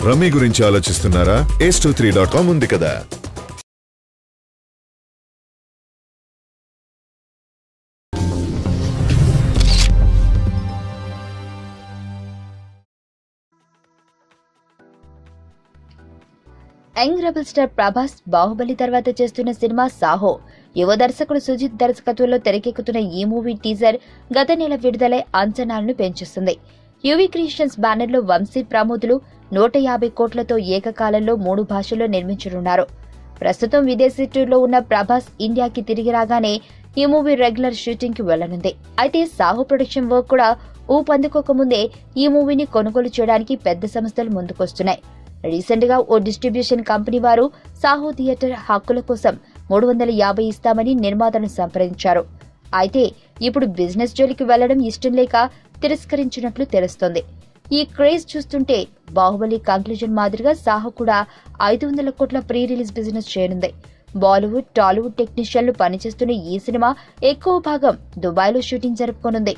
Rummy గురించి ఆలోచిస్తున్నారా? ace23.com ఉంది కదా. Young rebel star Prabhas Baahubali తర్వాత చేస్తున్న సినిమా సాహో. యువ దర్శకుడు సుజిత్ దర్శకత్వంలో తెరకెక్కుతున్న ఈ మూవీ టీజర్ గత నెల విడుదలై అంచనాలను పెంచేస్తుంది. యువి క్రియేషన్స్ బ్యానర్లో వంశీ ప్రమోదులు 150 కోట్లతో ఏకకాలంలో 3 భాషల్లో నిర్మించనున్నారు. ప్రస్తుతం విదేశీ టూర్లో ఉన్న ప్రభాస్ ఇండియాకి తిరిగి రాగానే ఈ మూవీ రెగ్యులర్ షూటింగ్ కి వెళ్లనుంది. అయితే సాహో ప్రొడక్షన్ వర్క్ కూడా ఊపందుకోకముందే ఈ మూవీని కొనుగోలు చేయడానికి పెద్ద సంస్థలు ముందుకొస్తున్నాయి. రీసెంట్ గా ఓ డిస్ట్రిబ్యూషన్ కంపెనీ వారు సాహో థియేటర్ హక్కుల కోసం 350 ఇస్తామని నిర్మాతను సంప్రదించారు. అయితే ఇప్పుడు బిజినెస్ జోలికి వెళ్లడం ఇష్టం లేక తిరస్కరించినట్లు తెలుస్తోంది. ఈ క్రేజ్ చూస్తుంటే బాహుబలి కంక్లూజన్ మాదిరిగా సాహో కూడా 500 కోట్ల ప్రీ రిలీజ్ బిజినెస్ చేయనుంది. బాలీవుడ్, టాలీవుడ్ టెక్నీషియన్లు పనిచేస్తున్న ఈ సినిమా ఎక్కువ భాగం దుబాయ్లో షూటింగ్ జరుపుకోనుంది.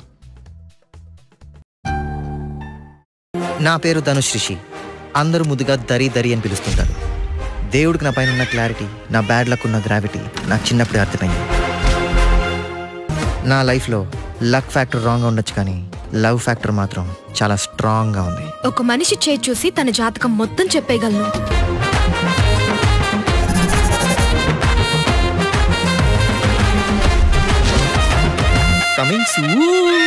నా పేరు ధనుష్ రిషి. అందరూ ముద్దుగా దరి దరి అని పిలుస్తుంటారు. దేవుడికి నా పైన ఉన్న క్లారిటీ, నా బ్యాడ్ లక్ ఉన్న గ్రావిటీ నాకు చిన్నప్పుడే అర్థమైంది. నా లైఫ్లో లక్ ఫ్యాక్టర్ రాంగ్గా ఉండొచ్చు, కానీ లవ్ ఫ్యాక్టర్ మాత్రం చాలా స్ట్రాంగ్గా ఉంది. ఒక మనిషి చేయి చూసి తన జాతకం మొత్తం చెప్పేయగలను. Coming soon.